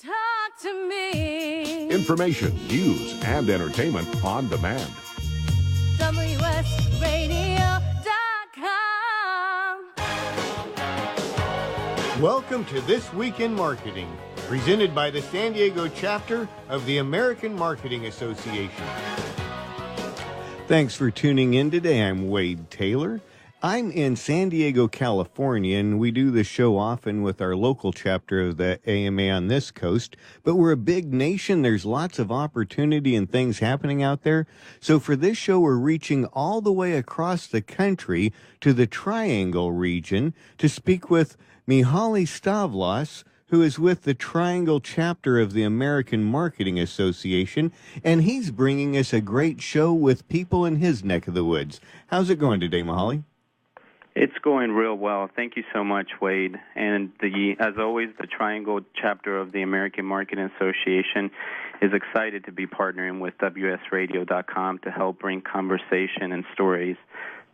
Talk to me. Information, news, and entertainment on demand. WSRadio.com. Welcome to This Week in Marketing, presented by the San Diego chapter of the American Marketing Association. Thanks for tuning in today. I'm Wade Taylor. I'm in San Diego, California, and we do the show often with our local chapter of the AMA on this coast. But we're a big nation. There's lots of opportunity and things happening out there. So for this show, we're reaching all the way across the country to the Triangle region to speak with Mihaly Stavlos, who is with the Triangle chapter of the American Marketing Association, and he's bringing us a great show with people in his neck of the woods. How's it going today, Mihaly? It's going real well. Thank you so much, Wade. And as always, the Triangle chapter of the American Marketing Association is excited to be partnering with WSRadio.com to help bring conversation and stories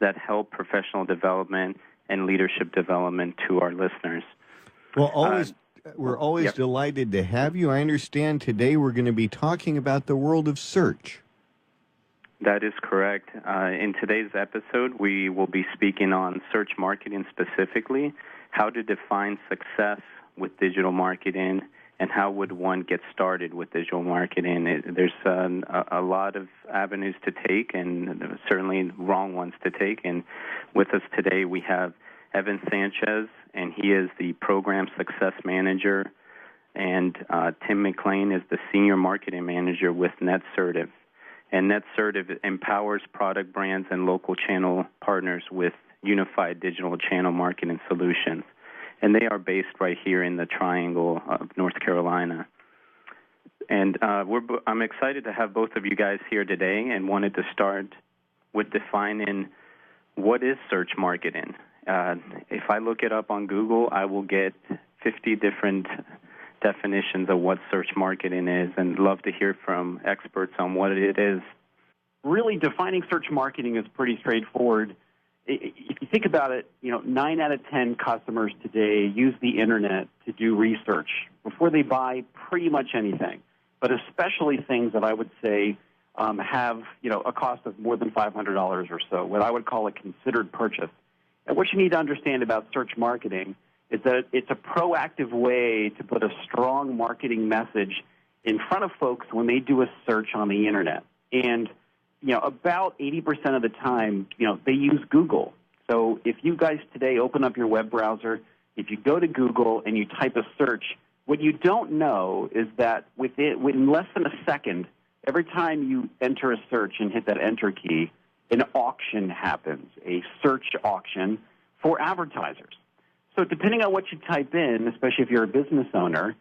that help professional development and leadership development to our listeners. Well, we're always delighted to have you. I understand today we're going to be talking about the world of search. That is correct. In today's episode, we will be speaking on search marketing specifically, how to define success with digital marketing, and how would one get started with digital marketing. There's a lot of avenues to take, and certainly wrong ones to take. And with us today, we have Evan Sanchez, and he is the Program Success Manager, and Tim McLain is the Senior Marketing Manager with Netsertive. And Netsertive empowers product brands and local channel partners with unified digital channel marketing solutions. And they are based right here in the Triangle of North Carolina. And I'm excited to have both of you guys here today and wanted to start with defining what is search marketing. If I look it up on Google, I will get 50 different definitions of what search marketing is, and love to hear from experts on what it is. Really, defining search marketing is pretty straightforward. If you think about it, 9 out of 10 customers today use the internet to do research before they buy pretty much anything, but especially things that I would say have a cost of more than $500 or so, what I would call a considered purchase. And what you need to understand about search marketing is that it's a proactive way to put a strong marketing message in front of folks when they do a search on the internet. And, about 80% of the time, they use Google. So if you guys today open up your web browser, if you go to Google and you type a search, what you don't know is that within less than a second, every time you enter a search and hit that enter key, an auction happens, a search auction for advertisers. So depending on what you type in, especially if you're a business owner,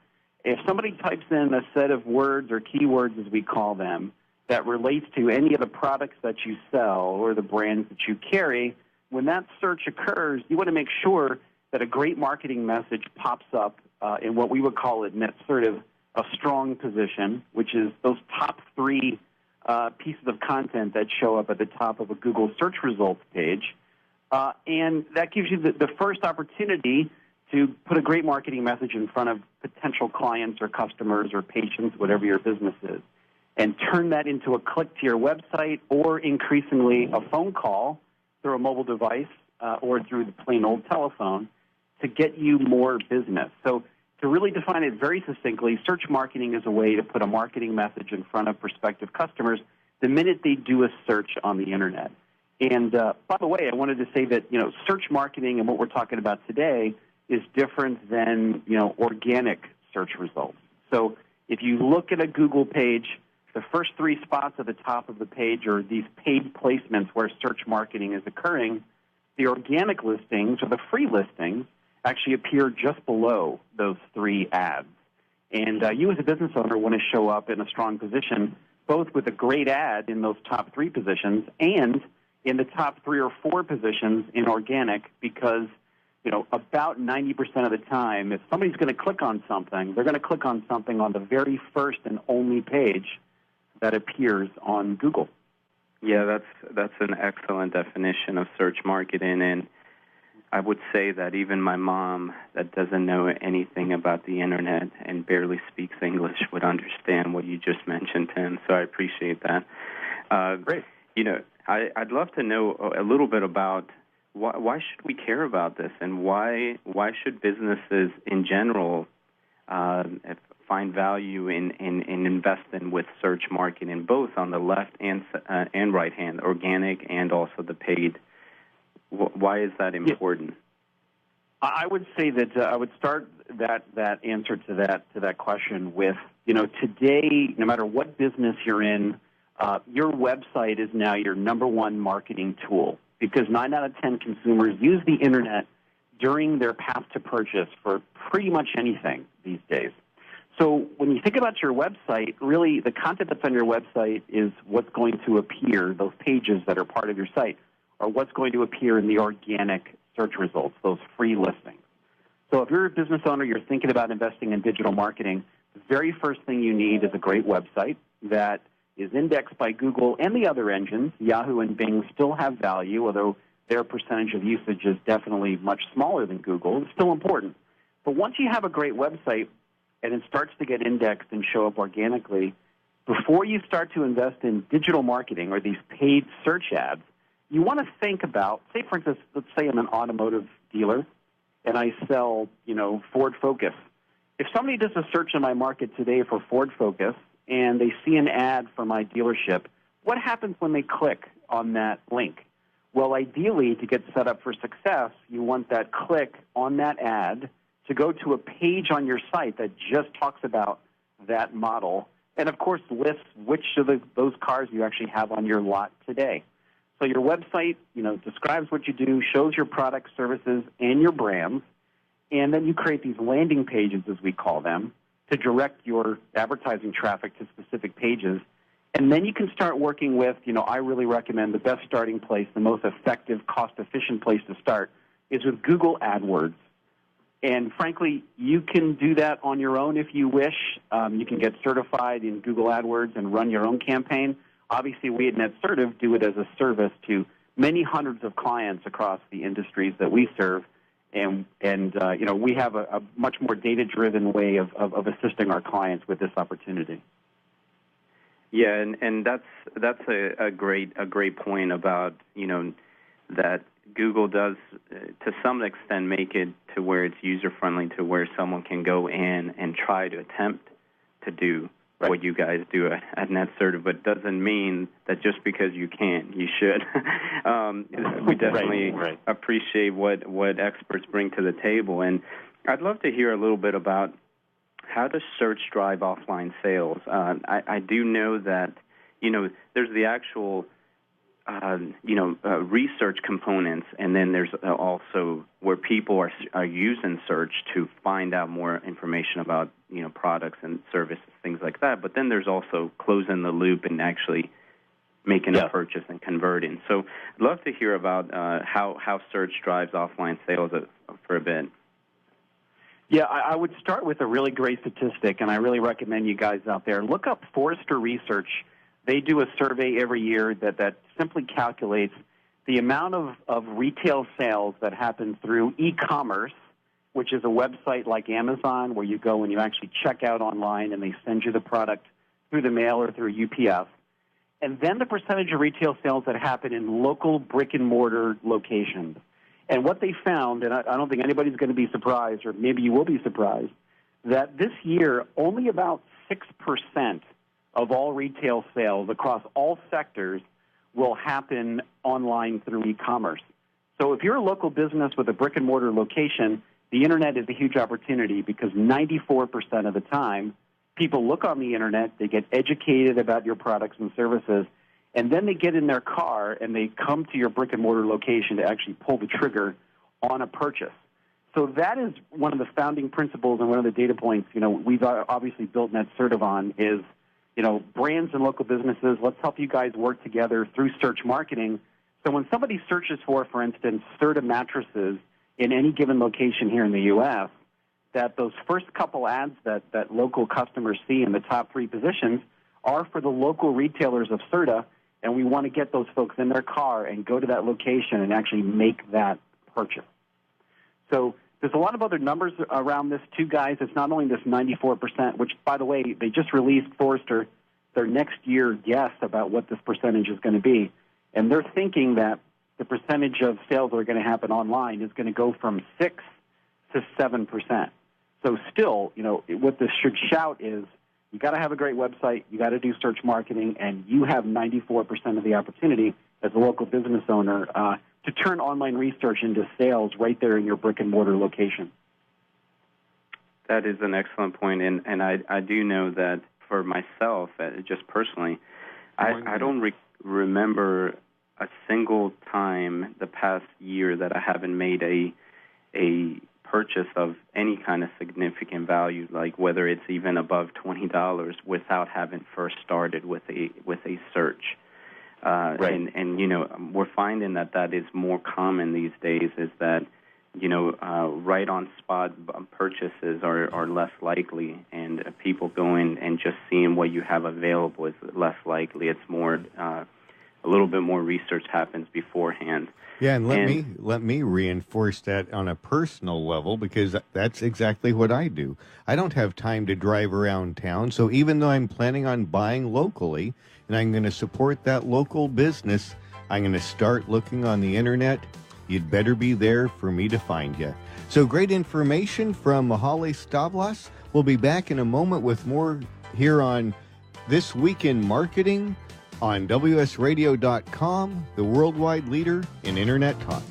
if somebody types in a set of words or keywords, as we call them, that relates to any of the products that you sell or the brands that you carry, when that search occurs, you want to make sure that a great marketing message pops up in what we would call at Netsertive a strong position, which is those top 3 pieces of content that show up at the top of a Google search results page. And that gives you the first opportunity to put a great marketing message in front of potential clients or customers or patients, whatever your business is, and turn that into a click to your website or increasingly a phone call through a mobile device or through the plain old telephone to get you more business. So to really define it very succinctly, search marketing is a way to put a marketing message in front of prospective customers the minute they do a search on the internet. And by the way, I wanted to say that, search marketing and what we're talking about today is different than, organic search results. So if you look at a Google page, the first 3 spots at the top of the page are these paid placements where search marketing is occurring. The organic listings or the free listings actually appear just below those 3 ads. And you as a business owner want to show up in a strong position, both with a great ad in those top 3 positions and in the top 3 or 4 positions in organic, because about 90% of the time, if somebody's going to click on something, they're going to click on something on the very first and only page that appears on Google. Yeah, that's an excellent definition of search marketing. And I would say that even my mom, that doesn't know anything about the internet and barely speaks English, would understand what you just mentioned, Tim. So I appreciate that. Great. I'd love to know a little bit about why should we care about this, and why should businesses in general find value in investing with search marketing, both on the left and right hand, organic and also the paid. Why is that important? I would say that I would start that answer to that question with, today, no matter what business you're in, your website is now your number one marketing tool, because 9 out of 10 consumers use the internet during their path to purchase for pretty much anything these days. So when you think about your website, really the content that's on your website is what's going to appear, those pages that are part of your site, or what's going to appear in the organic search results, those free listings. So if you're a business owner, you're thinking about investing in digital marketing, the very first thing you need is a great website that is indexed by Google and the other engines. Yahoo and Bing still have value, although their percentage of usage is definitely much smaller than Google. It's still important. But once you have a great website and it starts to get indexed and show up organically, before you start to invest in digital marketing or these paid search ads, you want to think about, say, for instance, let's say I'm an automotive dealer and I sell, Ford Focus. If somebody does a search in my market today for Ford Focus and they see an ad for my dealership, what happens when they click on that link? Well, ideally, to get set up for success, you want that click on that ad to go to a page on your site that just talks about that model and, of course, lists which of those cars you actually have on your lot today. So your website, describes what you do, shows your products, services, and your brands, and then you create these landing pages, as we call them, to direct your advertising traffic to specific pages. And then you can start working with, I really recommend the best starting place, the most effective, cost-efficient place to start is with Google AdWords. And frankly, you can do that on your own if you wish. You can get certified in Google AdWords and run your own campaign. Obviously, we at Netsertive do it as a service to many hundreds of clients across the industries that we serve. And we have a much more data-driven way of assisting our clients with this opportunity. Yeah, and that's a great point about that Google does to some extent make it to where it's user friendly, to where someone can go in and try to attempt to do what you guys do at Netsertive, but doesn't mean that just because you can, you should. We definitely appreciate what experts bring to the table, and I'd love to hear a little bit about how does search drive offline sales. I do know that there's the actual research components, and then there's also where people are using search to find out more information about products and services, things like that. But then there's also closing the loop and actually making a purchase and converting. So I'd love to hear about how search drives offline sales for a bit. Yeah, I would start with a really great statistic, and I really recommend you guys out there look up Forrester Research. They do a survey every year that simply calculates the amount of retail sales that happen through e-commerce, which is a website like Amazon where you go and you actually check out online and they send you the product through the mail or through UPS, and then the percentage of retail sales that happen in local brick-and-mortar locations. And what they found, and I don't think anybody's going to be surprised, or maybe you will be surprised, that this year only about 6% of all retail sales across all sectors will happen online through e-commerce. So if you're a local business with a brick-and-mortar location, the Internet is a huge opportunity because 94% of the time, people look on the Internet, they get educated about your products and services, and then they get in their car and they come to your brick-and-mortar location to actually pull the trigger on a purchase. So that is one of the founding principles and one of the data points, we've obviously built Netsertive on is, brands and local businesses, let's help you guys work together through search marketing. So when somebody searches for instance, Serta mattresses in any given location here in the U.S., that those first couple ads that local customers see in the top 3 positions are for the local retailers of Serta, and we want to get those folks in their car and go to that location and actually make that purchase. So there's a lot of other numbers around this too, guys. It's not only this 94%, which, by the way, they just released Forrester their next year guess about what this percentage is going to be. And they're thinking that the percentage of sales that are going to happen online is going to go from 6 to 7%. So still, what this should shout is you got to have a great website, you got to do search marketing, and you have 94% of the opportunity as a local business owner to turn online research into sales right there in your brick-and-mortar location. That is an excellent point, and I do know that for myself, just personally, I don't remember a single time the past year that I haven't made a purchase of any kind of significant value, like whether it's even above $20, without having first started with a search. Right. And we're finding that is more common these days, is that right on spot purchases are less likely, and people going and just seeing what you have available is less likely. It's more a little bit more research happens beforehand. Yeah, and let me reinforce that on a personal level, because that's exactly what I do. I don't have time to drive around town, so even though I'm planning on buying locally and I'm going to support that local business, I'm going to start looking on the internet. You'd better be there for me to find you. So great information from Mihaly Stavlas. We'll be back in a moment with more here on This Week in Marketing on WSRadio.com, the worldwide leader in Internet talk.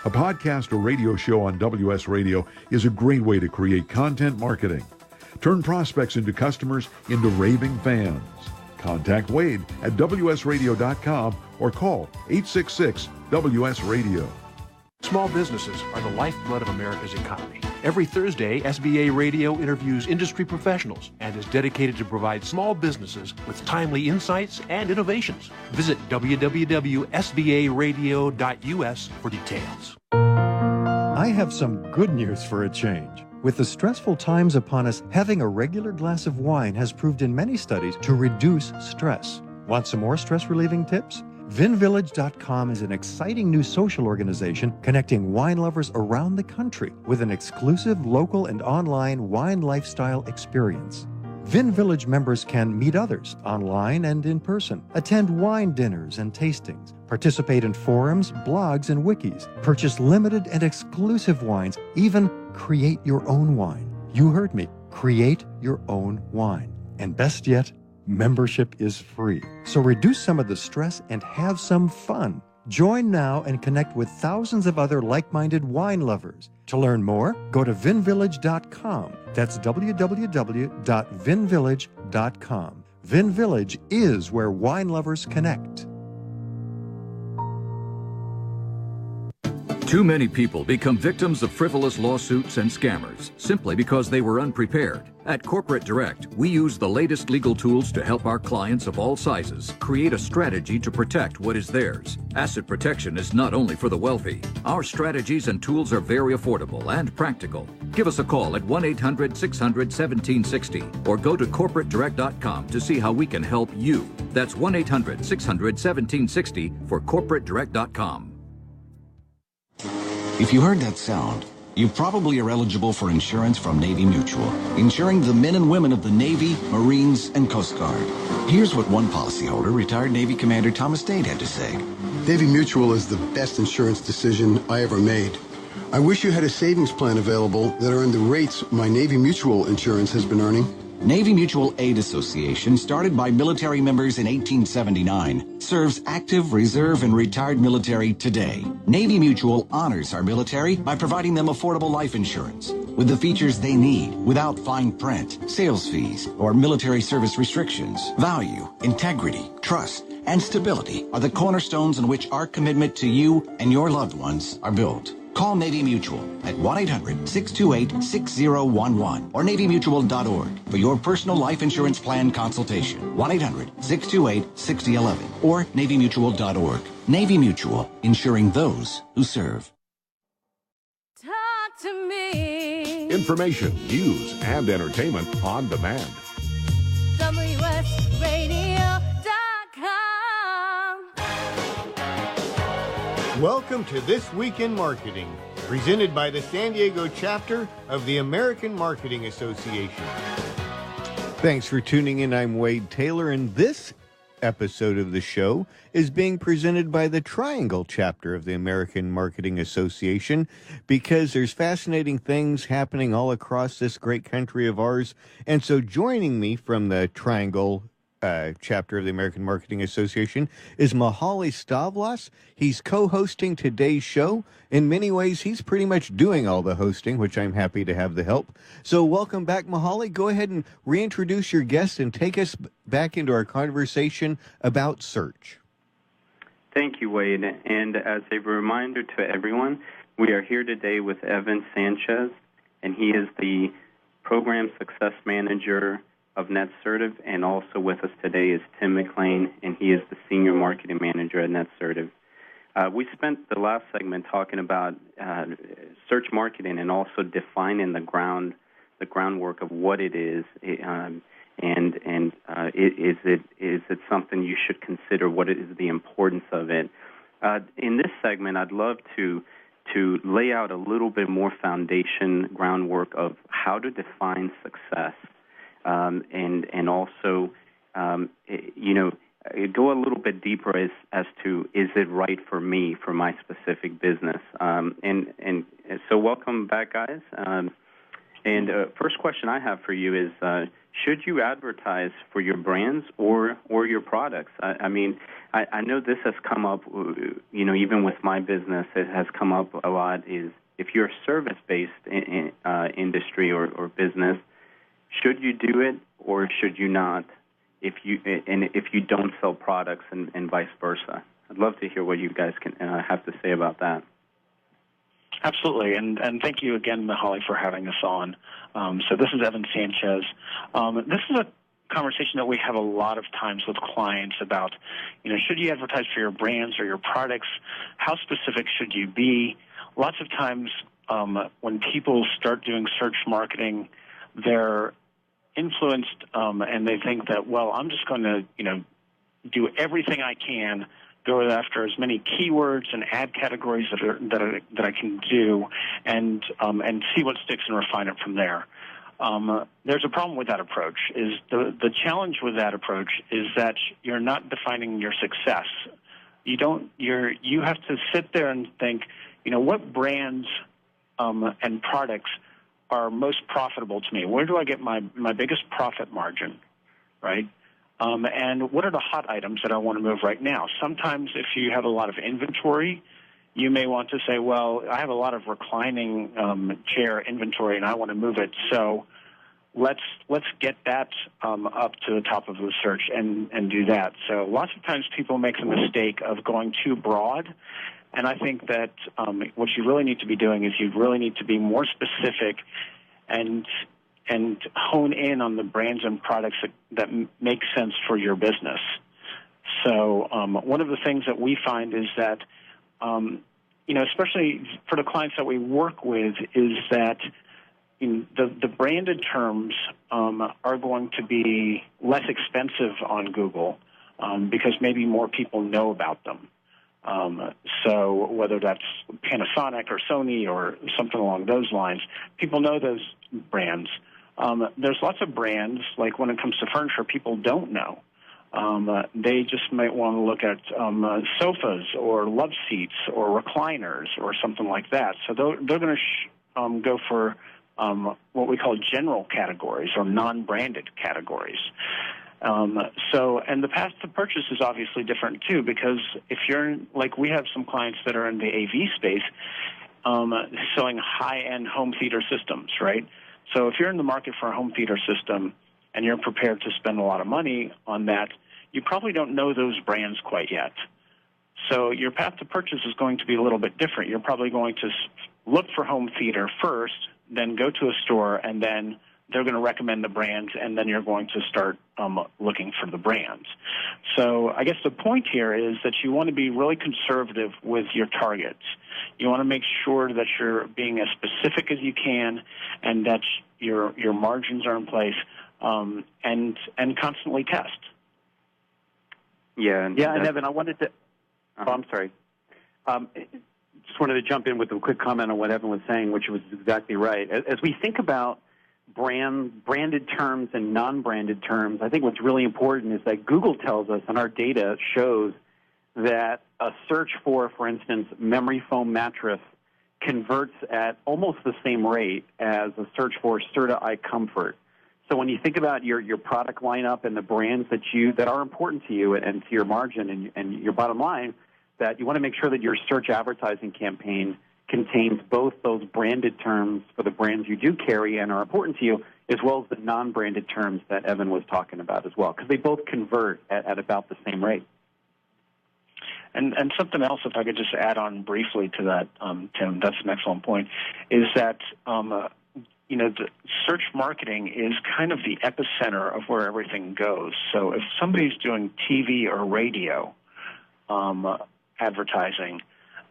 A podcast or radio show on WS Radio is a great way to create content marketing. Turn prospects into customers into raving fans. Contact Wade at WSRadio.com or call 866-WS-RADIO. Small businesses are the lifeblood of America's economy. Every Thursday, SBA Radio interviews industry professionals and is dedicated to provide small businesses with timely insights and innovations. Visit www.sbaradio.us for details. I have some good news for a change. With the stressful times upon us, having a regular glass of wine has proved in many studies to reduce stress. Want some more stress-relieving tips? VinVillage.com is an exciting new social organization connecting wine lovers around the country with an exclusive local and online wine lifestyle experience. VinVillage members can meet others online and in person, attend wine dinners and tastings, participate in forums, blogs, and wikis, purchase limited and exclusive wines, even create your own wine. You heard me. Create your own wine. And best yet, membership is free. So reduce some of the stress and have some fun. Join now and connect with thousands of other like-minded wine lovers. To learn more, go to vinvillage.com. That's www.vinvillage.com. VinVillage is where wine lovers connect. Too many people become victims of frivolous lawsuits and scammers simply because they were unprepared. At Corporate Direct, we use the latest legal tools to help our clients of all sizes create a strategy to protect what is theirs. Asset protection is not only for the wealthy. Our strategies and tools are very affordable and practical. Give us a call at 1-800-600-1760 or go to corporatedirect.com to see how we can help you. That's 1-800-600-1760 for corporatedirect.com. If you heard that sound, you probably are eligible for insurance from Navy Mutual, insuring the men and women of the Navy, Marines, and Coast Guard. Here's what one policyholder, retired Navy Commander Thomas Dade, had to say. Navy Mutual is the best insurance decision I ever made. I wish you had a savings plan available that earned the rates my Navy Mutual insurance has been earning. Navy Mutual Aid Association, started by military members in 1879, serves active, reserve, and retired military today. Navy Mutual honors our military by providing them affordable life insurance with the features they need without fine print, sales fees, or military service restrictions. Value, integrity, trust, and stability are the cornerstones on which our commitment to you and your loved ones are built. Call Navy Mutual at 1-800-628-6011 or NavyMutual.org for your personal life insurance plan consultation. 1-800-628-6011 or NavyMutual.org. Navy Mutual, insuring those who serve. Talk to me. Information, news, and entertainment on demand. WSRadio.com. Welcome to This Week in Marketing, presented by the San Diego chapter of the American Marketing Association. Thanks for tuning in. I'm Wade Taylor, and this episode of the show is being presented by the Triangle chapter of the American Marketing Association, because there's fascinating things happening all across this great country of ours. And so joining me from the Triangle chapter of the American Marketing Association is Mihaly Stavlas. He's co-hosting today's show. In many ways, he's pretty much doing all the hosting, which I'm happy to have the help. So welcome back, Mihaly. Go ahead and reintroduce your guest and take us back into our conversation about search. Thank you, Wade. And as a reminder to everyone, we are here today with Evan Sanchez, and he is the Program Success Manager of Netsertive, and also with us today is Tim McLain, and he is the Senior Marketing Manager at Netsertive. We spent the last segment talking about search marketing and also defining the groundwork of what it is, and is it something you should consider? What is the importance of it? In this segment, I'd love to lay out a little bit more foundation groundwork of how to define success. And also, go a little bit deeper as to, is it right for me, for my specific business? And so welcome back, guys. First question I have for you is, should you advertise for your brands or your products? I know this has come up, even with my business, it has come up a lot, is if you're a service-based industry or business, should you do it or should you not? If you don't sell products and vice versa, I'd love to hear what you guys can have to say about that. Absolutely, and thank you again, Mihaly, for having us on. So this is Evan Sanchez. This is a conversation that we have a lot of times with clients about, should you advertise for your brands or your products? How specific should you be? Lots of times when people start doing search marketing, they're influenced and they think that, well, I'm just going to, do everything I can, go after as many keywords and ad categories that I can do, and see what sticks and refine it from there. There's a problem with that approach. Is the challenge with that approach is that you're not defining your success. You have to sit there and think, what brands and products are most profitable to me? Where do I get my biggest profit margin, right? And what are the hot items that I want to move right now? Sometimes if you have a lot of inventory, you may want to say, well, I have a lot of reclining chair inventory and I want to move it. So let's get that up to the top of the search and do that. So lots of times people make the mistake of going too broad. And I think that what you really need to be doing is you really need to be more specific and hone in on the brands and products that make sense for your business. So one of the things that we find is that, especially for the clients that we work with, is that the branded terms are going to be less expensive on Google because maybe more people know about them. So whether that's Panasonic or Sony or something along those lines, people know those brands. There's lots of brands, like when it comes to furniture, people don't know. They just might want to look at sofas or love seats or recliners or something like that. So they're going to go for what we call general categories or non-branded categories. And the path to purchase is obviously different too, because if you're like, we have some clients that are in the AV space, selling high-end home theater systems, right? So if you're in the market for a home theater system and you're prepared to spend a lot of money on that, you probably don't know those brands quite yet. So your path to purchase is going to be a little bit different. You're probably going to look for home theater first, then go to a store, and then they're going to recommend the brands, and then you're going to start looking for the brands. So I guess the point here is that you want to be really conservative with your targets. You want to make sure that you're being as specific as you can and that your margins are in place, and constantly test. Yeah, and Evan, I wanted to – I'm sorry. Just wanted to jump in with a quick comment on what Evan was saying, which was exactly right. As we think about branded terms and non-branded terms, I think what's really important is that Google tells us, and our data shows, that a search for instance, memory foam mattress converts at almost the same rate as a search for Serta Eye Comfort. So when you think about your product lineup and the brands that are important to you and to your margin and your bottom line, that you want to make sure that your search advertising campaign contains both those branded terms for the brands you do carry and are important to you, as well as the non-branded terms that Evan was talking about as well, because they both convert at about the same rate. And something else, if I could just add on briefly to that, Tim, that's an excellent point, is that the search marketing is kind of the epicenter of where everything goes. So if somebody's doing TV or radio advertising,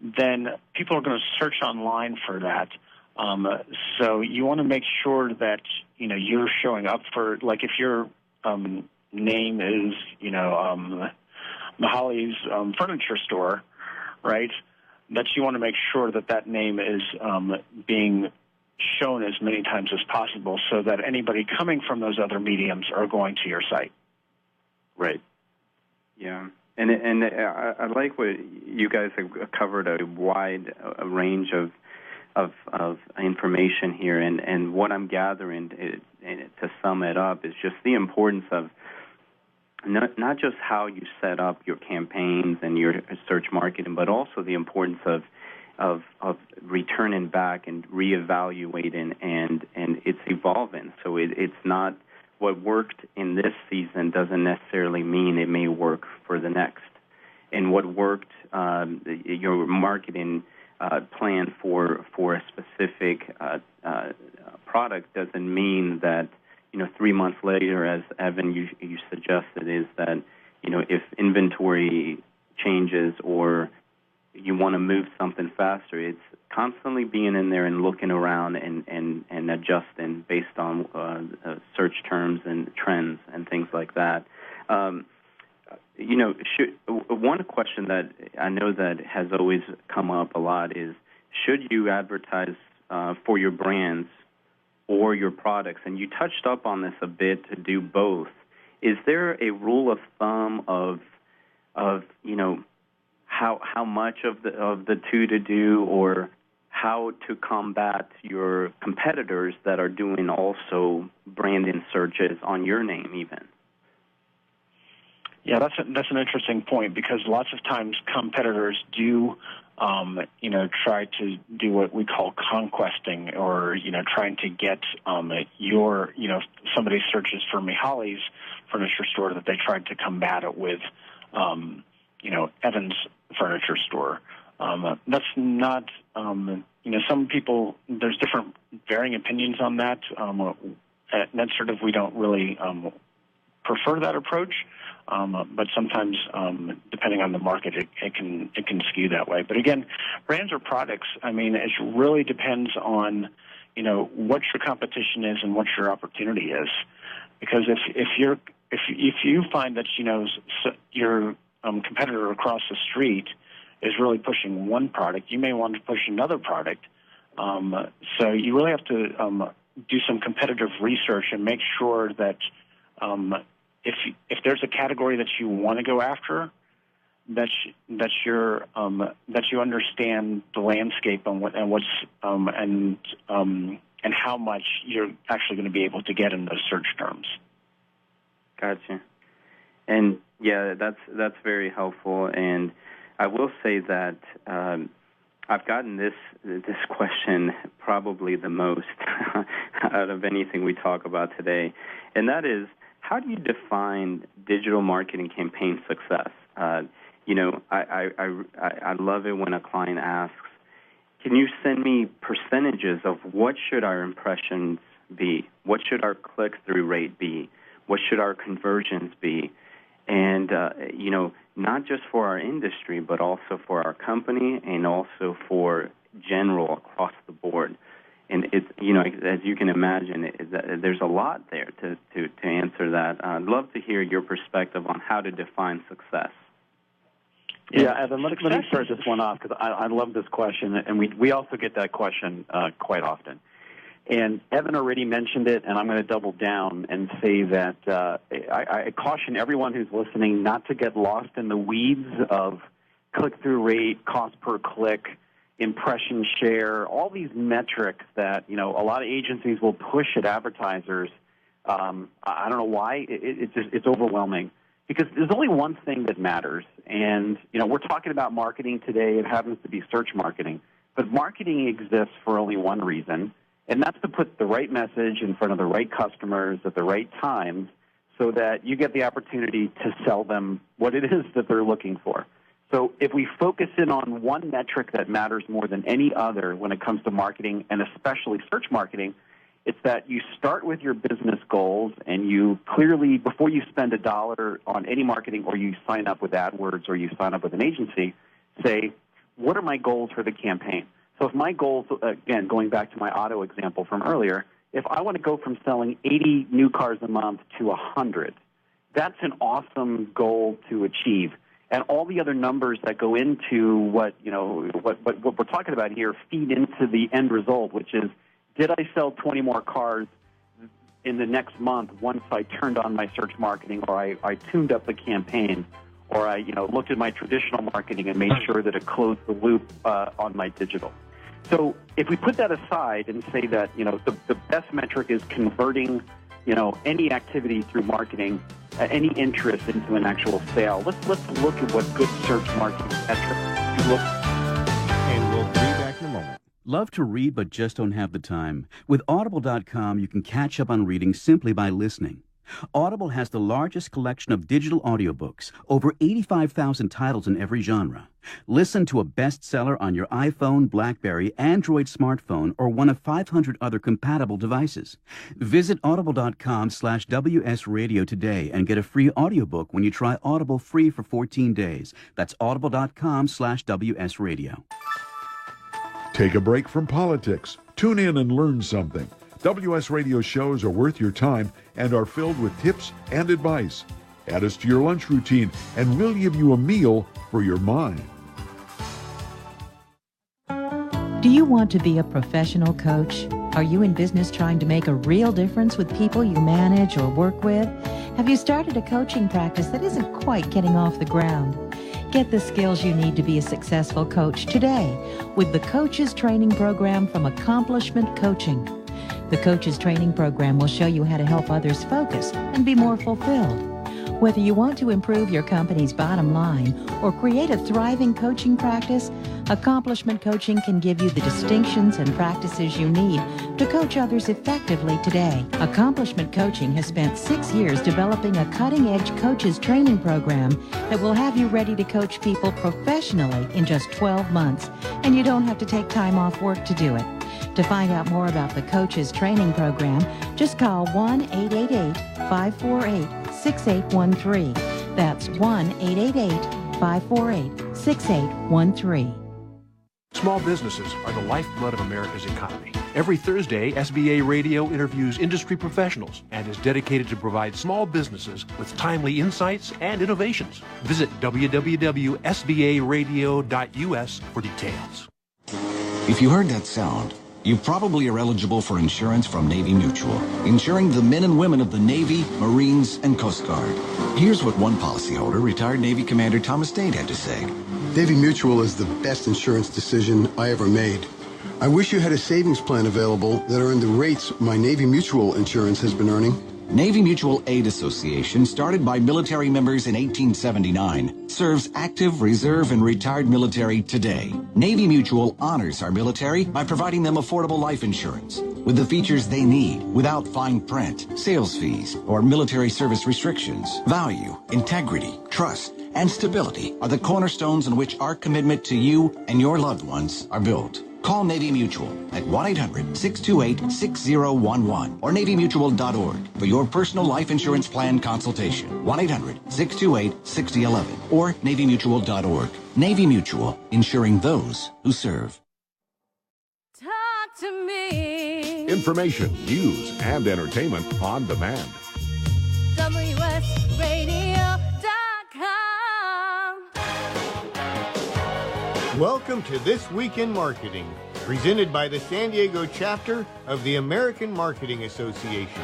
then people are going to search online for that. So you want to make sure that you're showing up for, like, if your name is Mahali's furniture store, right? That you want to make sure that name is being shown as many times as possible, so that anybody coming from those other mediums are going to your site. Right. Yeah. And I like what you guys have covered a wide range of information here, and what I'm gathering, to sum it up, is just the importance of not just how you set up your campaigns and your search marketing, but also the importance of returning back and reevaluating, and it's evolving. So it's not what worked in this season doesn't necessarily mean it may work for the next. And what worked, your marketing plan for a specific product doesn't mean that 3 months later, as Evan you suggested, is that if inventory changes or you want to move something faster, it's constantly being in there and looking around and adjusting based on search terms and trends and things like that. One question that I know that has always come up a lot is, should you advertise for your brands or your products? And you touched up on this a bit, to do both. Is there a rule of thumb of how much of the two to do, or how to combat your competitors that are doing also branding searches on your name even? Yeah, that's an interesting point, because lots of times competitors do, try to do what we call conquesting, or trying to get somebody searches for Mihali's furniture store, that they tried to combat it with, Evan's furniture store. That's not, some people, there's different varying opinions on that. At Netsertive, we don't really prefer that approach, but sometimes, depending on the market, it can skew that way. But again, brands or products, it really depends on, what your competition is and what your opportunity is. Because if you find that your competitor across the street is really pushing one product, you may want to push another product. So you really have to do some competitive research and make sure that if there's a category that you want to go after, that you understand the landscape and how much you're actually going to be able to get in those search terms. Gotcha. And yeah, that's very helpful. And I will say that I've gotten this question probably the most out of anything we talk about today, and that is, how do you define digital marketing campaign success? I love it when a client asks, can you send me percentages of what should our impressions be? What should our click-through rate be? What should our conversions be? And, not just for our industry, but also for our company and also for general across the board. And it's, as you can imagine, there's a lot there to answer that. I'd love to hear your perspective on how to define success. Yeah, Evan, let me start this one off because I love this question, and we also get that question quite often. And Evan already mentioned it, and I'm going to double down and say that I caution everyone who's listening not to get lost in the weeds of click-through rate, cost per click, impression share, all these metrics that, a lot of agencies will push at advertisers. I don't know why. It's overwhelming because there's only one thing that matters. And, we're talking about marketing today. It happens to be search marketing. But marketing exists for only one reason, and that's to put the right message in front of the right customers at the right times so that you get the opportunity to sell them what it is that they're looking for. So if we focus in on one metric that matters more than any other when it comes to marketing, and especially search marketing, it's that you start with your business goals and you clearly, before you spend $1 on any marketing or you sign up with AdWords or you sign up with an agency, say, what are my goals for the campaign? So if my goals, again, going back to my auto example from earlier, if I want to go from selling 80 new cars a month to 100, that's an awesome goal to achieve. And all the other numbers that go into what we're talking about here feed into the end result, which is, did I sell 20 more cars in the next month once I turned on my search marketing, or I tuned up the campaign, or I looked at my traditional marketing and made sure that it closed the loop on my digital. So if we put that aside and say that the best metric is converting any activity through marketing, any interest into an actual sale, let's look at what good search marketing metrics look. And we'll be back in a moment. Love to read but just don't have the time? With Audible.com, you can catch up on reading simply by listening. Audible has the largest collection of digital audiobooks, over 85,000 titles in every genre. Listen to a bestseller on your iPhone, BlackBerry, Android smartphone, or one of 500 other compatible devices. Visit audible.com/WS Radio today and get a free audiobook when you try Audible free for 14 days. That's audible.com/WS Radio. Take a break from politics. Tune in and learn something. WS Radio shows are worth your time and are filled with tips and advice. Add us to your lunch routine, and we'll give you a meal for your mind. Do you want to be a professional coach? Are you in business trying to make a real difference with people you manage or work with? Have you started a coaching practice that isn't quite getting off the ground? Get the skills you need to be a successful coach today with the Coaches Training Program from Accomplishment Coaching. The Coaches Training Program will show you how to help others focus and be more fulfilled. Whether you want to improve your company's bottom line or create a thriving coaching practice, Accomplishment Coaching can give you the distinctions and practices you need to coach others effectively today. Accomplishment Coaching has spent 6 years developing a cutting-edge coaches training program that will have you ready to coach people professionally in just 12 months, and you don't have to take time off work to do it. To find out more about the Coaches Training Program, just call 1-888-548-6813. That's 1-888-548-6813. Small businesses are the lifeblood of America's economy. Every Thursday, SBA Radio interviews industry professionals and is dedicated to provide small businesses with timely insights and innovations. Visit www.sbaradio.us for details. If you heard that sound, you probably are eligible for insurance from Navy Mutual, insuring the men and women of the Navy, Marines, and Coast Guard. Here's what one policyholder, retired Navy Commander Thomas Dade, had to say. Navy Mutual is the best insurance decision I ever made. I wish you had a savings plan available that earned the rates my Navy Mutual insurance has been earning. Navy Mutual Aid Association, started by military members in 1879, serves active, reserve, and retired military today. Navy Mutual honors our military by providing them affordable life insurance with the features they need without fine print, sales fees, or military service restrictions. Value, integrity, trust, and stability are the cornerstones on which our commitment to you and your loved ones are built. Call Navy Mutual at 1-800-628-6011 or NavyMutual.org for your personal life insurance plan consultation. 1-800-628-6011 or NavyMutual.org. Navy Mutual, insuring those who serve. Talk to me. Information, news, and entertainment on demand. WSRadio.com. Welcome to This Week in Marketing, presented by the San Diego chapter of the American Marketing Association.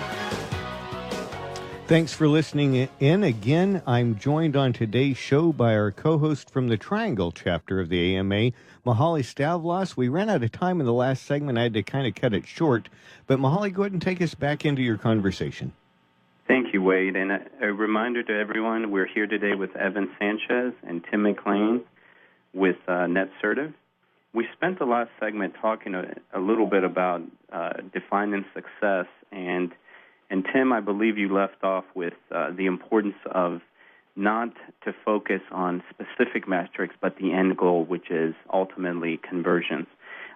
Thanks for listening in. Again, I'm joined on today's show by our co-host from the Triangle chapter of the AMA, Mihaly Stavlos. We ran out of time in the last segment. I had to kind of cut it short. But Mihaly, go ahead and take us back into your conversation. Thank you, Wade. And a reminder to everyone, we're here today with Evan Sanchez and Tim McLain with Netsertive. We spent the last segment talking a little bit about defining success, and Tim, I believe you left off with the importance of not to focus on specific metrics, but the end goal, which is ultimately conversions.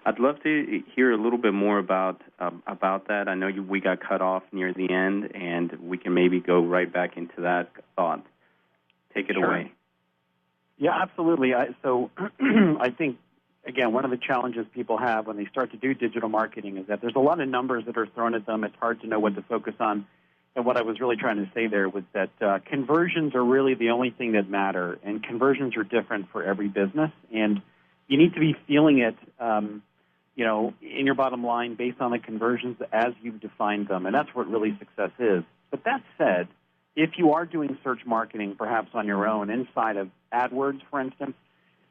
I'd love to hear a little bit more about that. I know we got cut off near the end, and we can maybe go right back into that thought. Take it away. Yeah, absolutely. So I think, again, one of the challenges people have when they start to do digital marketing is that there's a lot of numbers that are thrown at them. It's hard to know what to focus on. And what I was really trying to say there was that conversions are really the only thing that matter, and conversions are different for every business. And you need to be feeling it, in your bottom line based on the conversions as you've defined them. And that's what really success is. But that said, if you are doing search marketing, perhaps on your own, inside of AdWords, for instance,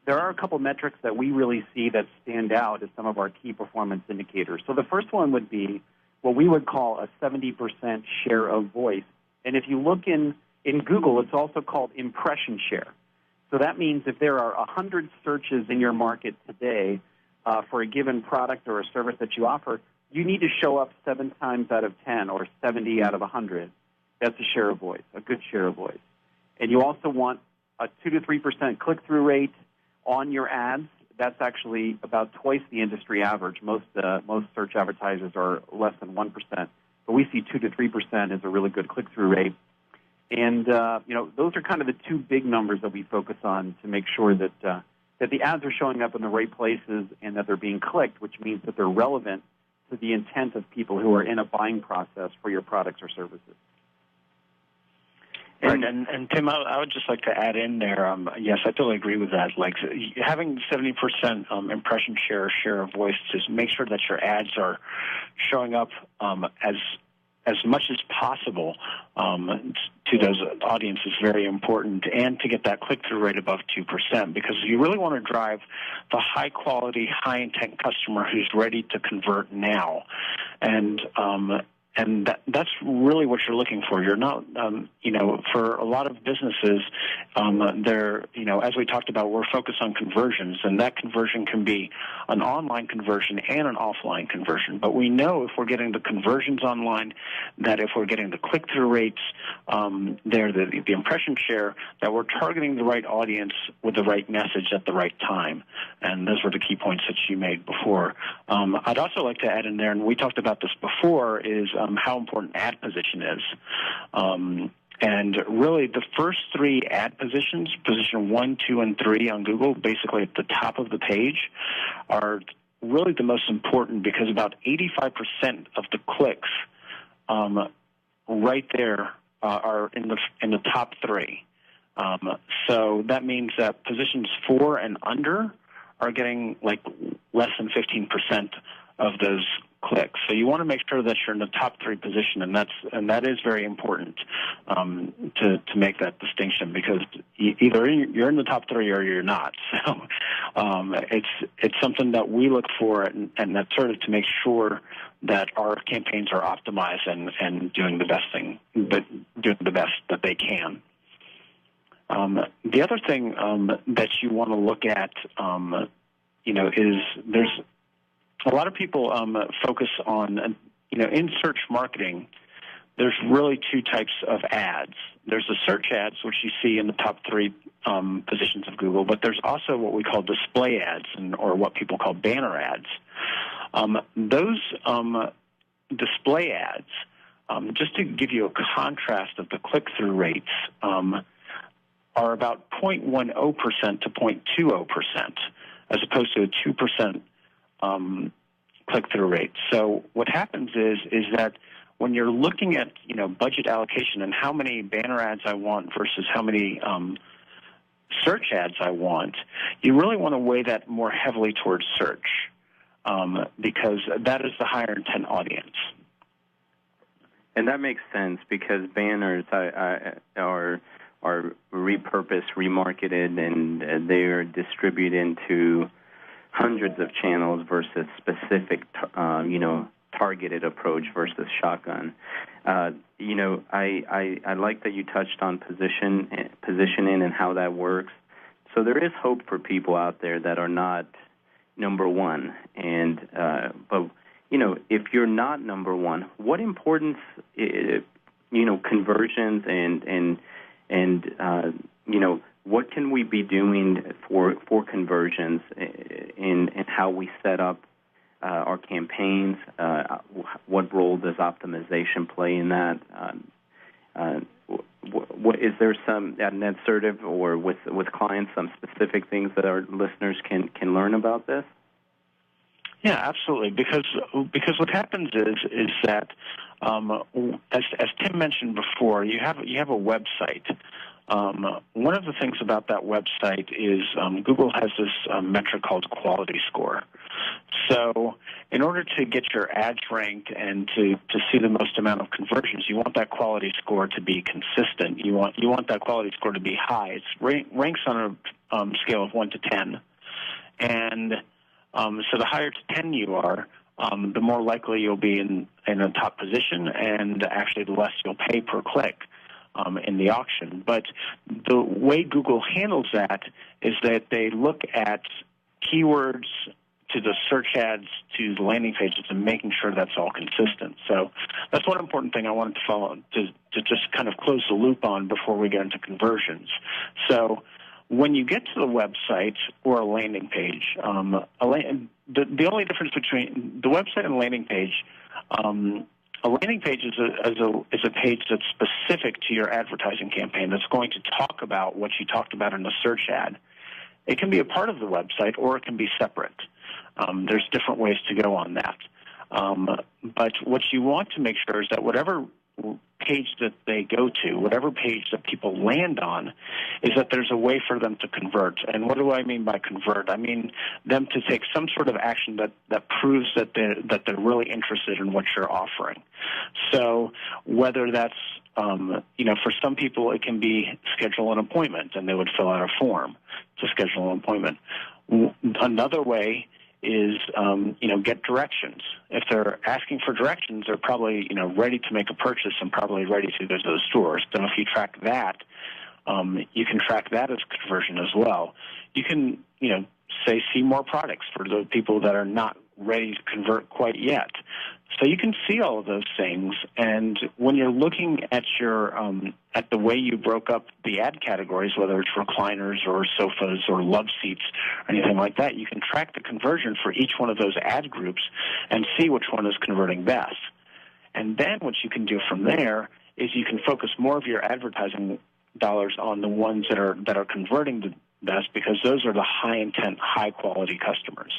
there are a couple metrics that we really see that stand out as some of our key performance indicators. So the first one would be what we would call a 70% share of voice. And if you look in Google, it's also called impression share. So that means if there are 100 searches in your market today for a given product or a service that you offer, you need to show up 7 times out of 10 or 70 out of 100. That's a share of voice, a good share of voice. And you also want a 2 to 3% click-through rate on your ads. That's actually about twice the industry average. Most search advertisers are less than 1%. But we see 2 to 3% as a really good click-through rate. And, those are kind of the two big numbers that we focus on to make sure that the ads are showing up in the right places and that they're being clicked, which means that they're relevant to the intent of people who are in a buying process for your products or services. And Tim, I would just like to add in there, yes, I totally agree with that. Like having 70% impression share of voice, to make sure that your ads are showing up as much as possible to those audiences is very important, and to get that click-through rate above 2%, because you really want to drive the high-quality, high-intent customer who's ready to convert now. And that's really what you're looking for. You're not, for a lot of businesses, as we talked about, we're focused on conversions, and that conversion can be an online conversion and an offline conversion. But we know if we're getting the conversions online, that if we're getting the click-through rates the impression share, that we're targeting the right audience with the right message at the right time. And those were the key points that you made before. I'd also like to add in there, and we talked about this before, is how important ad position is. And really the first 3 ad positions, position 1, 2, and 3 on Google, basically at the top of the page, are really the most important, because about 85% of the clicks right there are in the top 3. So that means that positions 4 and under are getting like less than 15% of those clicks. So you want to make sure that you're in the top 3 position, and that is very important to make that distinction, because either you're in the top 3 or you're not. So it's something that we look for, and that's sort of to make sure that our campaigns are optimized and doing the best thing, but doing the best that they can. The other thing that you want to look at, is there's a lot of people focus on, in search marketing, there's really 2 types of ads. There's the search ads, which you see in the top 3 positions of Google, but there's also what we call display ads, or what people call banner ads. Those display ads, just to give you a contrast of the click-through rates, are about 0.10% to 0.20%, as opposed to a 2% click-through rate. So what happens is that when you're looking at budget allocation and how many banner ads I want versus how many search ads I want, you really want to weigh that more heavily towards search because that is the higher intent audience. And that makes sense because banners are repurposed, remarketed, and they are distributed into hundreds of channels versus specific, targeted approach versus shotgun. I like that you touched on positioning and how that works. So there is hope for people out there that are not number one, but if you're not number one, what importance, conversions and what can we be doing for conversions in how we set up our campaigns? What role does optimization play in that? What is there some at Netsertive or with clients some specific things that our listeners can learn about this? Yeah, absolutely. Because what happens is that as Tim mentioned before, you have a website. One of the things about that website is Google has this metric called quality score. So in order to get your ads ranked and to see the most amount of conversions, you want that quality score to be consistent. You want that quality score to be high. It ranks on a scale of 1 to 10. And so the higher to 10 you are, the more likely you'll be in a top position, and actually the less you'll pay per click in the auction. But the way Google handles that is that they look at keywords to the search ads to the landing pages and making sure that's all consistent. So that's one important thing I wanted to follow to just kind of close the loop on before we get into conversions. So when you get to the website or a landing page, the only difference between the website and the landing page, a landing page is a page that's specific to your advertising campaign that's going to talk about what you talked about in the search ad. It can be a part of the website or it can be separate. There's different ways to go on that. But what you want to make sure is that whatever page that they go to, whatever page that people land on, is that there's a way for them to convert. And what do I mean by convert? I mean them to take some sort of action that proves that they're really interested in what you're offering. So whether that's, for some people it can be schedule an appointment, and they would fill out a form to schedule an appointment. Another way is, get directions. If they're asking for directions, they're probably, ready to make a purchase and probably ready to go to the store. So if you track that, you can track that as conversion as well. You can, say see more products for the people that are not ready to convert quite yet. So you can see all of those things, and when you're looking at your at the way you broke up the ad categories, whether it's recliners or sofas or love seats or anything like that, you can track the conversion for each one of those ad groups and see which one is converting best. And then what you can do from there is you can focus more of your advertising dollars on the ones that are converting the best, because those are the high intent, high quality customers.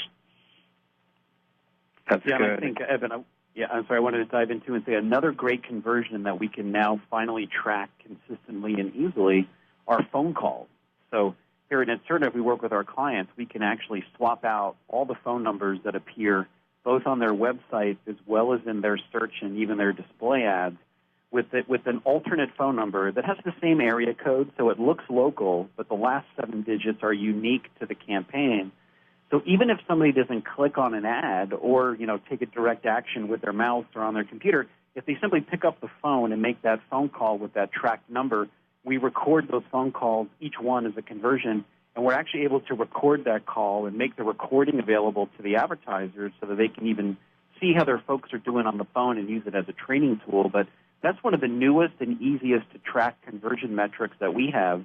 That's good. I think, Evan, I wanted to dive into and say another great conversion that we can now finally track consistently and easily are phone calls. So here at Netsertive, we work with our clients. We can actually swap out all the phone numbers that appear both on their website as well as in their search and even their display ads with an alternate phone number that has the same area code, so it looks local, but the last 7 digits are unique to the campaign. So even if somebody doesn't click on an ad or, take a direct action with their mouse or on their computer, if they simply pick up the phone and make that phone call with that tracked number, we record those phone calls, each one as a conversion, and we're actually able to record that call and make the recording available to the advertisers so that they can even see how their folks are doing on the phone and use it as a training tool. But that's one of the newest and easiest to track conversion metrics that we have.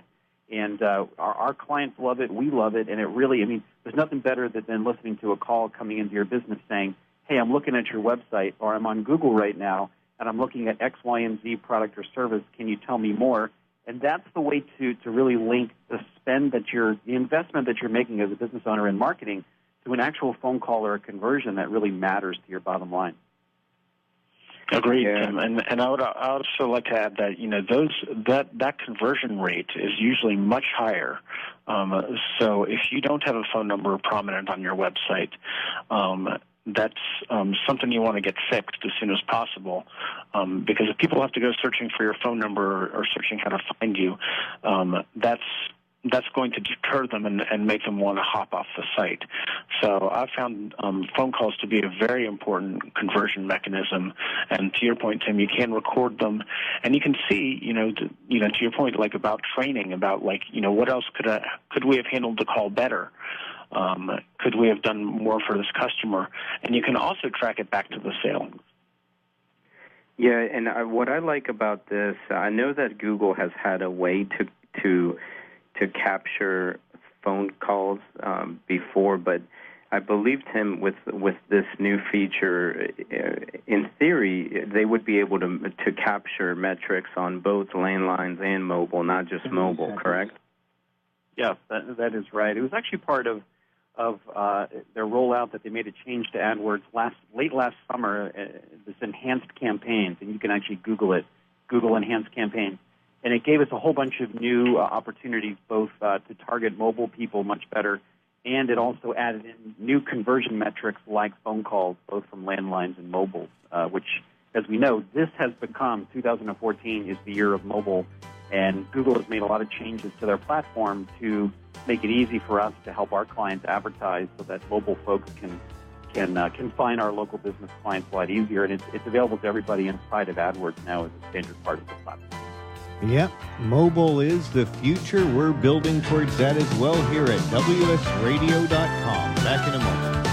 And our clients love it, we love it, and it really, there's nothing better than listening to a call coming into your business saying, hey, I'm looking at your website, or I'm on Google right now, and I'm looking at X, Y, and Z product or service. Can you tell me more? And that's the way to really link the spend the investment that you're making as a business owner in marketing to an actual phone call or a conversion that really matters to your bottom line. Agreed, Tim. And I would also like to add that that conversion rate is usually much higher. So if you don't have a phone number prominent on your website, that's something you want to get fixed as soon as possible, because if people have to go searching for your phone number or searching how to find you, that's going to deter them and make them want to hop off the site. So I've found phone calls to be a very important conversion mechanism. And to your point, Tim, you can record them, and you can see, to your point, like about training, about what else could we have handled the call better? Could we have done more for this customer? And you can also track it back to the sale. Yeah, and what I like about this, I know that Google has had a way to capture phone calls before, but I believe, Tim, with this new feature, in theory, they would be able to capture metrics on both landlines and mobile, not just mobile, correct? Yes, that is right. It was actually part of their rollout that they made a change to AdWords late last summer, this enhanced campaigns, and you can actually Google it, Google Enhanced Campaigns. And it gave us a whole bunch of new opportunities, both to target mobile people much better, and it also added in new conversion metrics like phone calls, both from landlines and mobiles, which, as we know, this has become, 2014 is the year of mobile, and Google has made a lot of changes to their platform to make it easy for us to help our clients advertise so that mobile folks can find our local business clients a lot easier. And it's available to everybody inside of AdWords now as a standard part of the platform. Yep, mobile is the future. We're building towards that as well here at WSRadio.com. Back in a moment.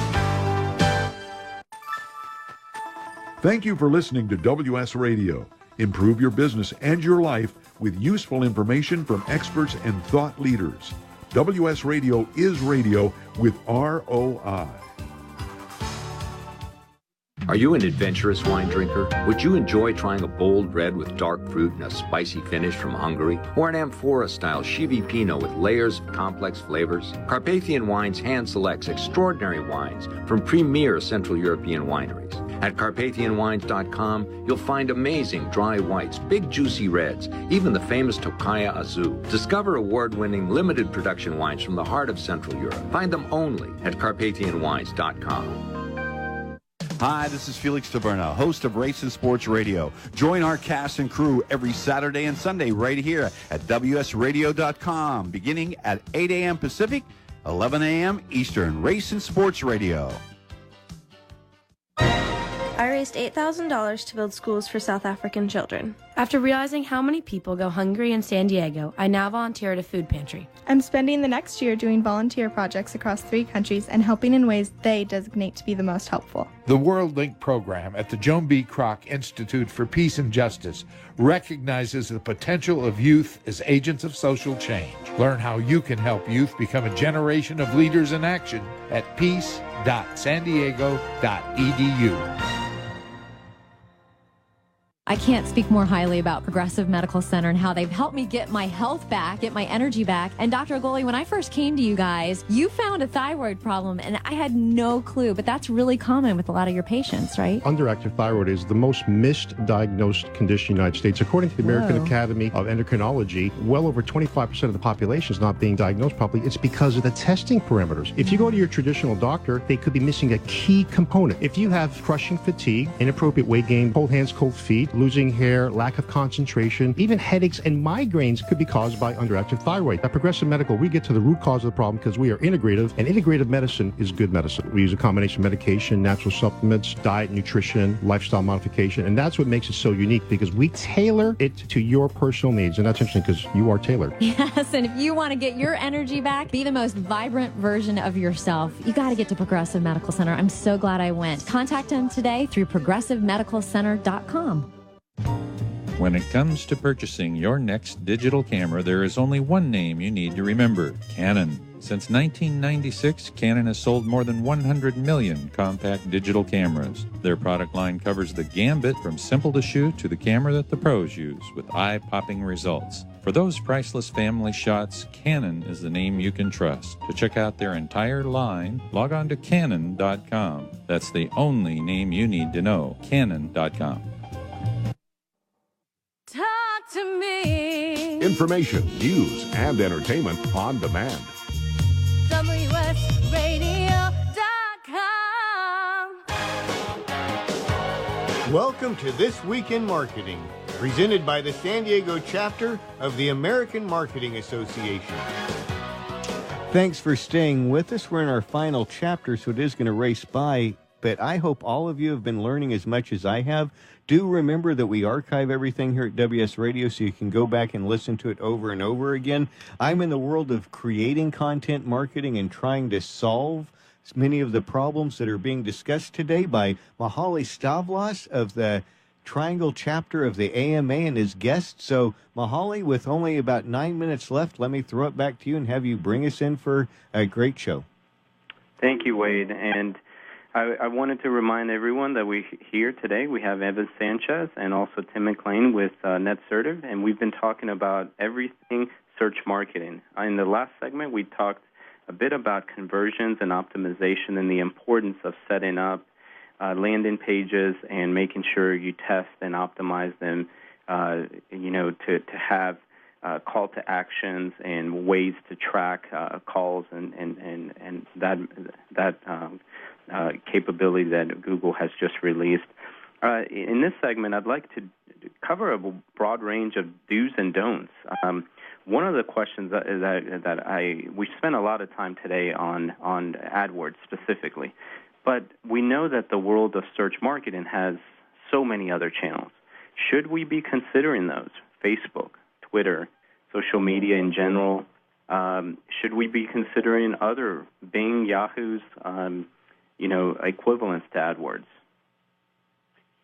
Thank you for listening to WS Radio. Improve your business and your life with useful information from experts and thought leaders. WS Radio is radio with ROI. Are you an adventurous wine drinker? Would you enjoy trying a bold red with dark fruit and a spicy finish from Hungary? Or an amphora-style Chivi Pinot with layers of complex flavors? Carpathian Wines hand selects extraordinary wines from premier Central European wineries. At CarpathianWines.com, you'll find amazing dry whites, big juicy reds, even the famous Tokaja Azul. Discover award-winning limited production wines from the heart of Central Europe. Find them only at CarpathianWines.com. Hi, this is Felix Taberna, host of Race and Sports Radio. Join our cast and crew every Saturday and Sunday right here at WSRadio.com, beginning at 8 a.m. Pacific, 11 a.m. Eastern. Race and Sports Radio. I raised $8,000 to build schools for South African children. After realizing how many people go hungry in San Diego, I now volunteer at a food pantry. I'm spending the next year doing volunteer projects across 3 countries and helping in ways they designate to be the most helpful. The World Link program at the Joan B. Kroc Institute for Peace and Justice recognizes the potential of youth as agents of social change. Learn how you can help youth become a generation of leaders in action at peace.sandiego.edu. I can't speak more highly about Progressive Medical Center and how they've helped me get my health back, get my energy back. And Dr. Agoli, when I first came to you guys, you found a thyroid problem, and I had no clue, but that's really common with a lot of your patients, right? Underactive thyroid is the most misdiagnosed condition in the United States. According to the American Academy of Endocrinology, well over 25% of the population is not being diagnosed properly. It's because of the testing parameters. If you go to your traditional doctor, they could be missing a key component. If you have crushing fatigue, inappropriate weight gain, cold hands, cold feet, losing hair, lack of concentration, even headaches and migraines could be caused by underactive thyroid. At Progressive Medical, we get to the root cause of the problem because we are integrative, and integrative medicine is good medicine. We use a combination of medication, natural supplements, diet, nutrition, lifestyle modification, and that's what makes it so unique because we tailor it to your personal needs, and that's interesting because you are tailored. Yes, and if you want to get your energy back, be the most vibrant version of yourself, you got to get to Progressive Medical Center. I'm so glad I went. Contact them today through progressivemedicalcenter.com. When it comes to purchasing your next digital camera, there is only one name you need to remember: Canon. Since 1996, Canon has sold more than 100 million compact digital cameras. Their product line covers the gambit from simple to shoot to the camera that the pros use, with eye-popping results. For those priceless family shots, Canon is the name you can trust. To check out their entire line, log on to Canon.com. That's the only name you need to know, Canon.com. Information, news, and entertainment on demand. WSRadio.com. Welcome to This Week in Marketing, presented by the San Diego chapter of the American Marketing Association. Thanks for staying with us. We're in our final chapter, so it is going to race by, but I hope all of you have been learning as much as I have. Do remember that we archive everything here at WS Radio, so you can go back and listen to it over and over again. I'm in the world of creating content marketing and trying to solve many of the problems that are being discussed today by Mihaly Stavlos of the Triangle chapter of the AMA and his guests. So, Mihaly, with only about 9 minutes left, let me throw it back to you and have you bring us in for a great show. Thank you, Wade. And I wanted to remind everyone that here today we have Evan Sanchez and also Tim McLain with Netsertive, and we've been talking about everything search marketing. In the last segment, we talked a bit about conversions and optimization and the importance of setting up landing pages and making sure you test and optimize them, to have call to actions and ways to track calls and that capability that Google has just released. In this segment, I'd like to cover a broad range of do's and don'ts. One of the questions we spent a lot of time today on AdWords specifically, but we know that the world of search marketing has so many other channels. Should we be considering those? Facebook, Twitter, social media in general? Should we be considering other Bing, Yahoo's, equivalents to AdWords?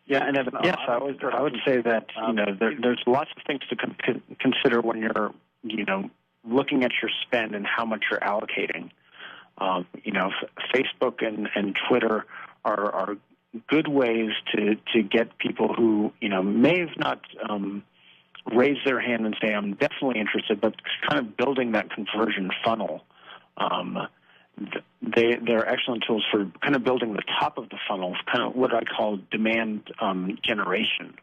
Yeah, and Evan, yes, I would say that there's lots of things to consider when you're looking at your spend and how much you're allocating. Facebook and Twitter are good ways to get people who may have not raised their hand and say I'm definitely interested, but kind of building that conversion funnel. They're excellent tools for kind of building the top of the funnel, kind of what I call demand generation.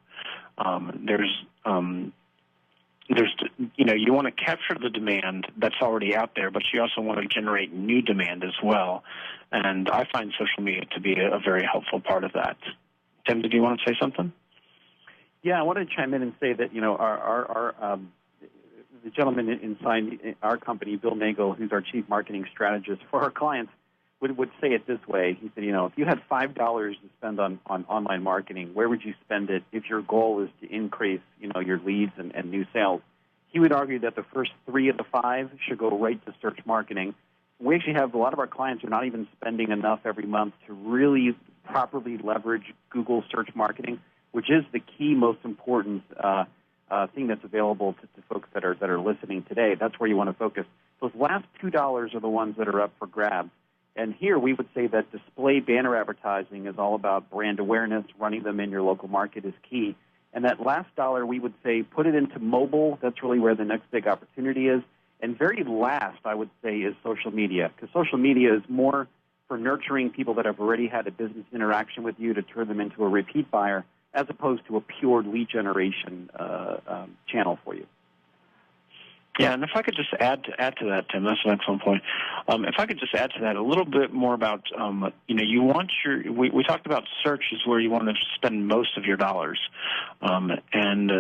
You want to capture the demand that's already out there, but you also want to generate new demand as well. And I find social media to be a very helpful part of that. Tim, did you want to say something? Yeah, I wanted to chime in and say that the gentleman inside our company, Bill Nagel, who's our chief marketing strategist for our clients, would say it this way. He said, if you had $5 to spend on online marketing, where would you spend it if your goal is to increase, your leads and new sales? He would argue that the first 3 of the 5 should go right to search marketing. We actually have a lot of our clients who are not even spending enough every month to really properly leverage Google search marketing, which is the key, most important thing that's available to folks that are listening today. That's where you want to focus. Those last $2 are the ones that are up for grabs. And here we would say that display banner advertising is all about brand awareness. Running them in your local market is key. And that last dollar, we would say, put it into mobile. That's really where the next big opportunity is. And very last, I would say, is social media, because social media is more for nurturing people that have already had a business interaction with you to turn them into a repeat buyer, as opposed to a pure lead generation channel for you. Yeah, and if I could just add to that, Tim, that's an excellent point. If I could just add to that a little bit more about, you want we talked about search is where you want to spend most of your dollars, and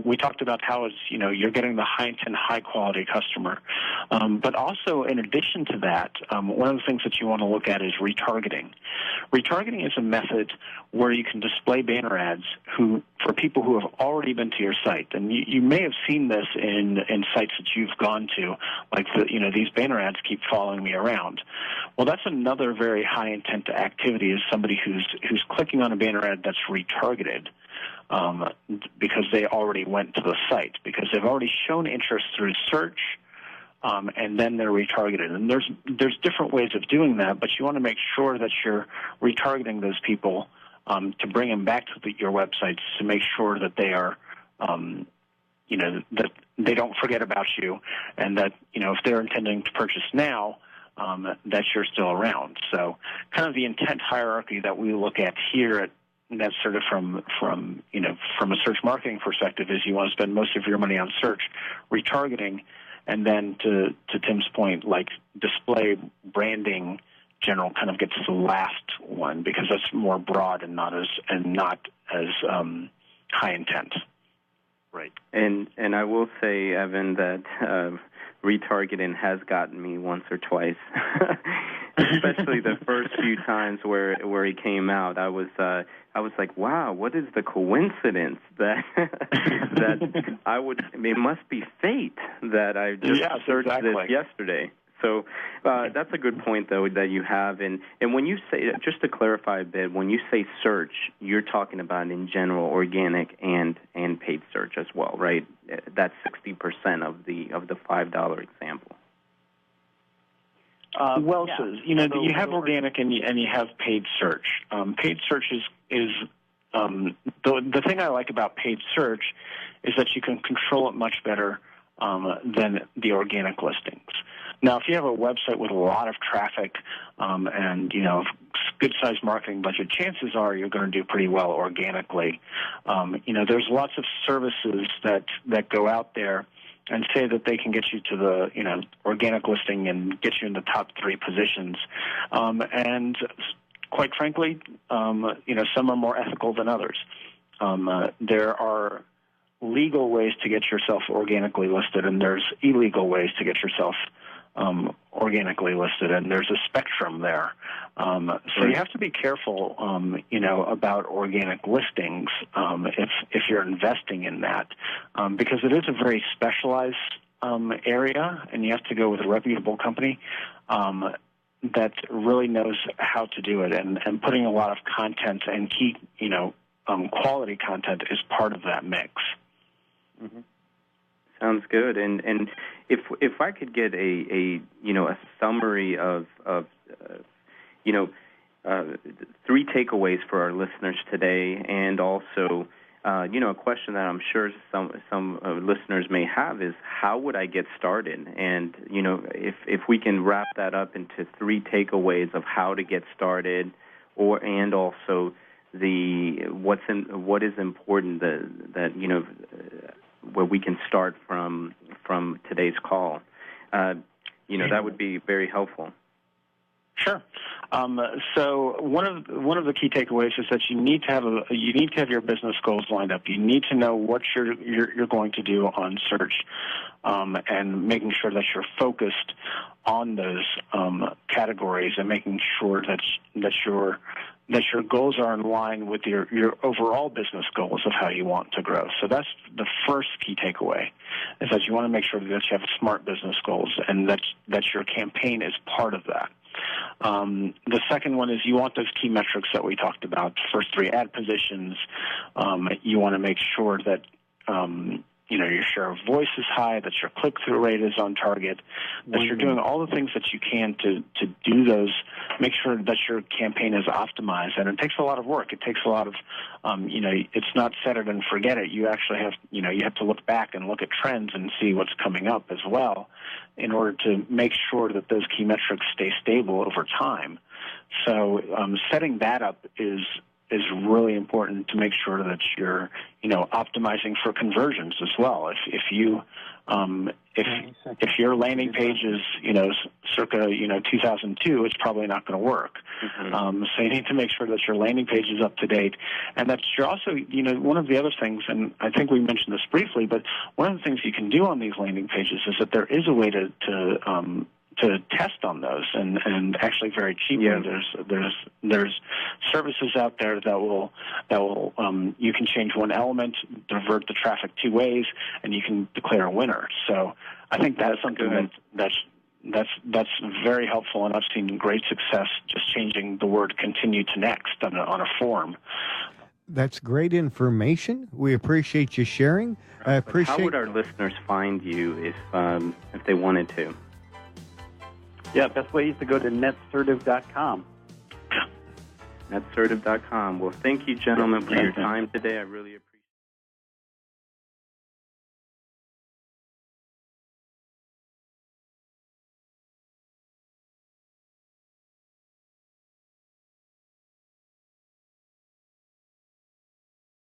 we talked about how it's you're getting the high-intent, high-quality customer, but also in addition to that, one of the things that you want to look at is retargeting. Retargeting is a method where you can display banner ads for people who have already been to your site, and you may have seen this in sites that you've gone to, like these banner ads keep following me around. Well, that's another very high intent activity, is somebody who's clicking on a banner ad that's retargeted because they already went to the site, because they've already shown interest through search, and then they're retargeted. And there's different ways of doing that, but you want to make sure that you're retargeting those people to bring them back to your websites, to make sure that they are that they don't forget about you, and that, if they're intending to purchase now, that you're still around. So kind of the intent hierarchy that we look at here Netsertive from a search marketing perspective is you want to spend most of your money on search, retargeting, and then to Tim's point, like display, branding, general kind of gets the last one because that's more broad and not as high intent. Right. And I will say, Evan, that retargeting has gotten me once or twice, especially the first few times where he came out. I was like, wow, what is the coincidence that it must be fate that I just searched this yesterday. So that's a good point, though, that you have. And when you say, just to clarify a bit, when you say search, you're talking about in general organic and paid search as well, right? That's 60% of the $5 example. You have organic and you have paid search. Paid search is the thing I like about paid search is that you can control it much better than the organic listings. Now, if you have a website with a lot of traffic and good-sized marketing budget, chances are you're going to do pretty well organically. There's lots of services that go out there and say that they can get you to the organic listing and get you in the top 3 positions. And quite frankly, some are more ethical than others. There are legal ways to get yourself organically listed, and there's illegal ways to get yourself organically listed, and there's a spectrum there. So you have to be careful, about organic listings if you're investing in that, because it is a very specialized area, and you have to go with a reputable company that really knows how to do it, and putting a lot of content and key, quality content is part of that mix. Mm-hmm. Sounds good. And if I could get a summary of 3 takeaways for our listeners today, and also a question that I'm sure some listeners may have is, how would I get started? And if we can wrap that up into 3 takeaways of how to get started, and also what is important that where we can start from today's call, that would be very helpful. Sure. So one of the key takeaways is that you need to have your business goals lined up. You need to know what you're going to do on search, and making sure that you're focused on those categories, and making sure that your goals are in line with your overall business goals of how you want to grow. So that's the first key takeaway, is that you want to make sure that you have smart business goals, and that your campaign is part of that. The second one is you want those key metrics that we talked about, first 3 ad positions. You want to make sure that your share of voice is high, that your click-through rate is on target, that you're doing all the things that you can to do those, make sure that your campaign is optimized. And it takes a lot of work. It takes a lot of, it's not set it and forget it. You actually have, you have to look back and look at trends and see what's coming up as well, in order to make sure that those key metrics stay stable over time. So setting that up is really important to make sure that you're, optimizing for conversions as well. If your landing page is, circa, 2002, it's probably not going to work. Mm-hmm. So you need to make sure that your landing page is up to date, and that you're also, one of the other things, and I think we mentioned this briefly, but one of the things you can do on these landing pages is that there is a way to test on those, and actually very cheaply. Yeah. There's services out there that will you can change one element, divert the traffic 2 ways, and you can declare a winner. So I think that's something that's very helpful, and I've seen great success just changing the word "continue" to "next" on a form. That's great information. We appreciate you sharing. I appreciate. How would our listeners find you if they wanted to? Yeah, best way is to go to netsertive.com. Netsertive.com. Well, thank you, gentlemen, for your time today. I really appreciate it.